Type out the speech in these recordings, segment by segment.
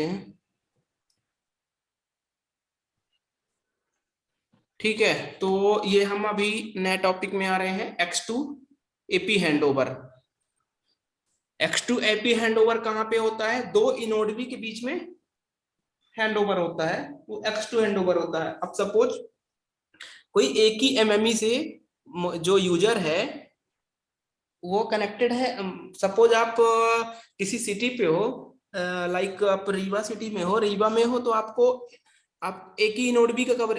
लेते हैं। ठीक है, तो ये हम अभी नए टॉपिक में आ रहे हैं, X2 AP handover. X2 AP handover कहाँ पे होता है? दो इनोड के बीच में हैंडओवर होता है, वो X2 हैंडओवर होता है। अब सपोज कोई एक ही एमएमई से जो यूजर है वो कनेक्टेड है। सपोज आप किसी सिटी पे हो, लाइक आप रीवा सिटी में हो, रीवा में हो तो आपको आप एक ही इनोड बी का कवर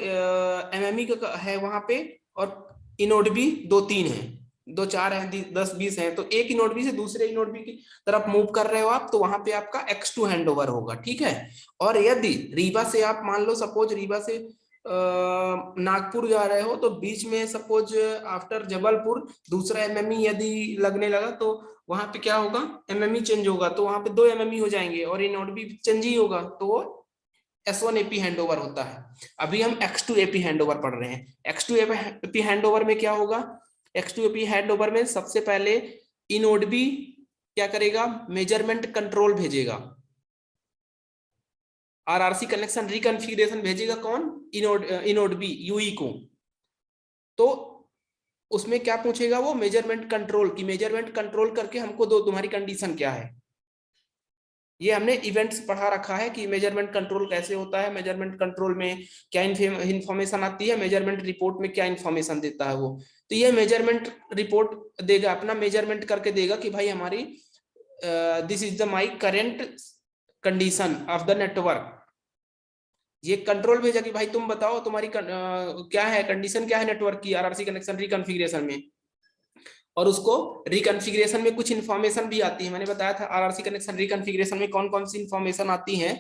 एमएमई का है वहां पे, और इनोड बी दो तीन है, दो चार है, 10 20 है, तो एक इनोड बी से दूसरे इनोड बी की तरफ मूव कर रहे हो आप, तो वहां पे आपका X2 हैंडओवर होगा। ठीक है। और यदि रीवा से आप मान लो, सपोज रीवा से नागपुर जा रहे हो, तो बीच में सपोज आफ्टर जबलपुर दूसरा एमएमई यदि लगने लगा, तो वहां पे क्या होगा? एमएमई चेंज होगा, तो वहां पे दो एमएमई हो जाएंगे और इनोड भी चेंज ही होगा, तो वो S1 एपी हैंडओवर होता है। अभी हम X2 एपी हैंडओवर पढ़ रहे हैं। X2 एपी हैंडओवर में क्या होगा? X2 एपी हैंडओवर में सबसे पहले इनोड बी क्या करेगा? मेजरमेंट कंट्रोल भेजेगा, आरआरसी कनेक्शन रिकॉन्फ़िगरेशन भेजेगा। कौन? इनोड बी यूई को। तो उसमें क्या पूछेगा वो? मेजरमेंट कंट्रोल की, मेजरमेंट कंट्रोल करके हमको दो, तुम्हारी कंडीशन क्या है। ये हमने इवेंट्स पढ़ा रखा है कि मेजरमेंट कंट्रोल कैसे होता है, मेजरमेंट कंट्रोल में क्या इंफॉर्मेशन आती है, मेजरमेंट रिपोर्ट में क्या इंफॉर्मेशन देता है वो। तो ये मेजरमेंट रिपोर्ट देगा, अपना मेजरमेंट करके देगा कि भाई हमारी this is the my current condition of the network. ये कंट्रोल भेजा कि भाई तुम बताओ तुम्हारी क्या है कंडीशन, क्या है नेटवर्क की आरआरसी कनेक्शन रिकॉन्फ़िगरेशन में। और उसको रिकॉन्फ़िगरेशन में कुछ इन्फॉर्मेशन भी आती है, मैंने बताया था आरआरसी कनेक्शन रिकॉन्फ़िगरेशन में कौन कौन सी इन्फॉर्मेशन आती है,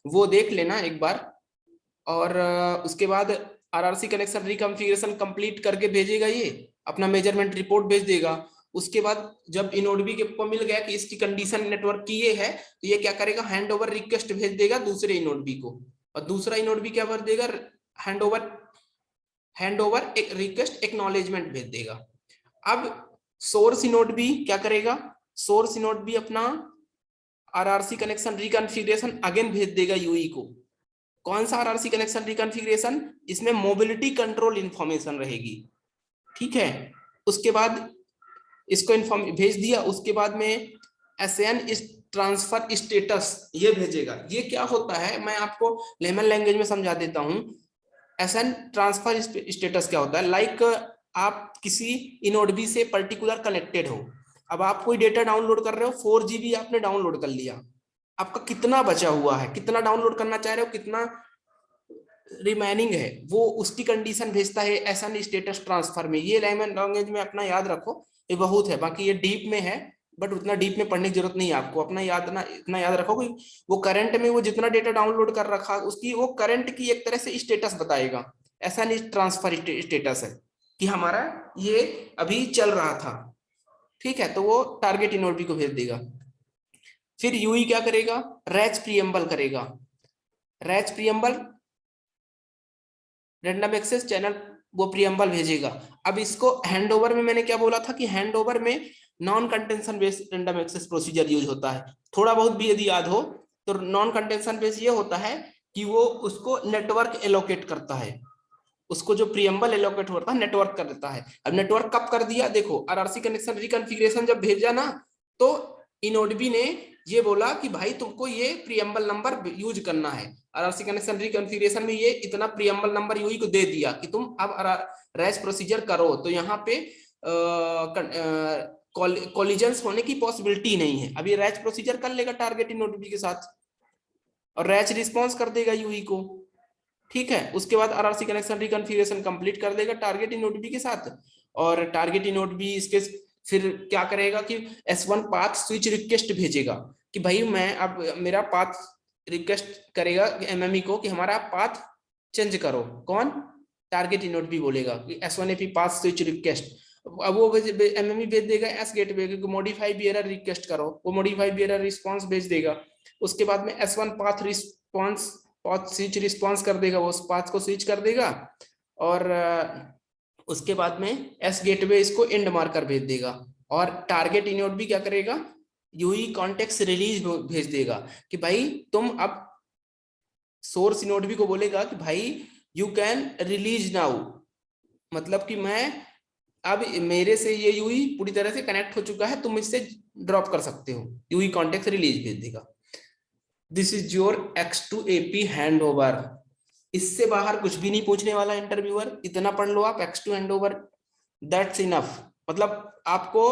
वो देख लेना एक बार। और उसके बाद आरआरसी कनेक्शन रिकॉन्फ़िगरेशन कंप्लीट करके भेजेगा, ये अपना मेजरमेंट रिपोर्ट भेज देगा। उसके बाद जब इनोड बी को मिल गया कि इसकी कंडीशन नेटवर्क की ये है, तो ये क्या करेगा? हैंडओवर रिक्वेस्ट भेज देगा दूसरे इनोड बी को, और दूसरा इनोड बी क्या भर देगा? हैंडओवर एक रिक्वेस्ट एक्नॉलेजमेंट भेज देगा। अब सोर्स इनोड बी क्या करेगा? सोर्स इनोड बी अपना आरआरसी कनेक्शन रिकॉन्फ़िगरेशन अगेन भेज देगा यूई को। कौन सा आरआरसी कनेक्शन रिकॉन्फ़िगरेशन? इसमें मोबिलिटी कंट्रोल इंफॉर्मेशन रहेगी। ठीक है। उसके बाद इसको इन्फॉर्म भेज दिया, उसके बाद में एसएन ट्रांसफर स्टेटस ये भेजेगा। ये क्या होता है मैं आपको लेमन लैंग्वेज में समझा देता हूं। एसएन ट्रांसफर स्टेटस क्या होता है? लाइक आप किसी इनोड बी से पर्टिकुलर कनेक्टेड हो, अब आप कोई डेटा डाउनलोड कर रहे हो, 4 GB आपने डाउनलोड कर लिया, आपका कितना बचा हुआ है, कितना डाउनलोड करना चाह रहे हो, कितना रिमेनिंग है, वो उसकी कंडीशन भेजता है एसएन स्टेटस ट्रांसफर में। ये लेमन लैंग्वेज में अपना याद रखो, ये बहुत है, बाकी ये डीप में है, बट उतना डीप में पढ़ने की जरूरत नहीं है आपको। अपना याद ना इतना याद रखो कि वो करंट में वो जितना डेटा डाउनलोड कर रखा उसकी वो करंट की एक तरह से स्टेटस बताएगा। ऐसा नहीं ट्रांसफर स्टेटस है कि हमारा ये अभी चल रहा था। ठीक है, तो वो टारगेट इनोड को भेज देगा। फिर यूई क्या करेगा? रैच प्रीएम्बल करेगा। RACH preamble random access channel वो प्रीएम्बल भेजेगा। अब इसको हैंडओवर में मैंने क्या बोला था कि हैंडओवर में non contention based random access procedure use होता है। थोड़ा बहुत भी यदि याद हो तो नॉन कंटेंशन बेस्ड ये होता है कि वो उसको नेटवर्क एलोकेट करता है, उसको जो प्रीएम्बल एलोकेट होता है नेटवर्क कर देता है। अब नेटवर्क कब कर दिया? देखो आरआरसी कनेक्शन रिकॉन्फ़िगरेशन जब भेजा ना, तो इनोड बी ने ये बोला कि भाई तुमको ये प्रीएम्बल नंबर यूज करना है। आरआरसी कनेक्शन रिकॉन्फ़िगरेशन में ये इतना प्रीएम्बल नंबर यूई को दे दिया कि तुम अब रैच प्रोसीजर करो, तो यहाँ पे कॉलिजन्स होने की पॉसिबिलिटी नहीं है। अभी रैच प्रोसीजर कर लेगा टारगेट इनोड बी के साथ और रैच रिस्पॉन्स कर देगा यूई को। ठीक है, उसके बाद आरआरसी कनेक्शन रिकॉन्फ़िगरेशन कंप्लीट कर देगा टारगेट इनोड बी के साथ, और टारगेट इनोड बी इसके फिर क्या करेगा कि S1 पाथ स्विच रिक्वेस्ट भेजेगा कि भाई मैं अब मेरा पाथ रिक्वेस्ट करेगा एमएमई को कि हमारा पाथ चेंज करो। कौन? टारगेट इनोड बी बोलेगा कि S1 AP path switch request. अब वो एमएमई भेज देगा एस गेटवे को मॉडिफाई बिहेवियर रिक्वेस्ट करो, वो मॉडिफाई बिहेवियर रिस्पांस भेज देगा। उसके बाद में S1 path response path switch response कर देगा, वो उस पाथ को स्विच कर देगा, और उसके बाद में एस गेटवे इसको एंड मार्कर भेज देगा। और टारगेट इनोड भी क्या करेगा? यूई कॉन्टेक्स्ट रिलीज भेज देगा कि भाई तुम अब सोर्स इनोड भी को बोलेगा कि भाई यू कैन रिलीज नाउ, मतलब कि मैं अब मेरे से ये यूई पूरी तरह से कनेक्ट हो चुका है, तुम इससे ड्रॉप कर सकते हो, यूई कॉन्टेक्ट रिलीज भेज देगा। This is your X2AP hand over. इससे बाहर कुछ भी नहीं पूछने वाला इंटरव्यूअर, इतना पढ़ लो आप, X2 hand over, that's enough. मतलब आपको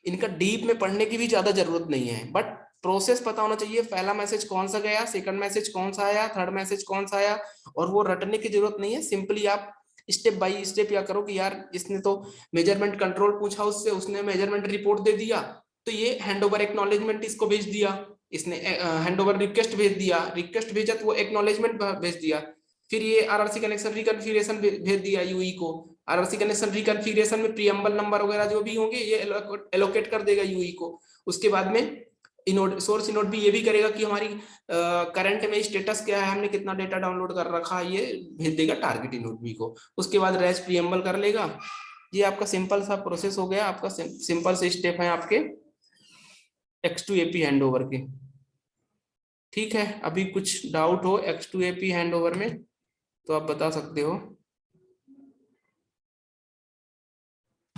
इनका डीप में पढ़ने की भी ज्यादा जरूरत नहीं है, बट प्रोसेस पता होना चाहिए, पहला मैसेज कौन सा गया, सेकंड मैसेज कौन सा आया, थर्ड मैसेज कौन सा आया, और वो रटने की जरूरत नहीं है। सिंपली आप स्टेप बाय स्टेप या करो कि यार इसने तो मेजरमेंट कंट्रोल पूछा उससे, उसने मेजरमेंट रिपोर्ट दे दिया, तो ये हैंड ओवर एक्नॉलेजमेंट इसको भेज दिया, इसने हैंड ओवर रिक्वेस्ट भेज दिया, रिक्वेस्ट भेजा तो वो एक्नॉलेजमेंट भेज दिया, फिर ये आरआरसी कनेक्शन रिकॉन्फ़िगरेशन भेज दिया यूई को, आरआरसी कनेक्शन रिकॉन्फ़िगरेशन में प्रीएम्बल नंबर वगैरह जो भी होंगे ये एलोकेट कर देगा यूई को। उसके बाद में इनोड, सोर्स इनोड भी ये भी करेगा कि हमारी करंट में स्टेटस क्या है, हमने कितना डेटा डाउनलोड कर रखा है, ये भेज देगा टारगेट इनोड भी को। उसके बाद रेस्ट प्रीएम्बल कर लेगा। ये आपका सिंपल सा प्रोसेस हो गया, आपका सिंपल से स्टेप है आपके X2AP हैंडओवर के। ठीक है, अभी कुछ डाउट हो X2AP हैंडओवर में तो आप बता सकते हो।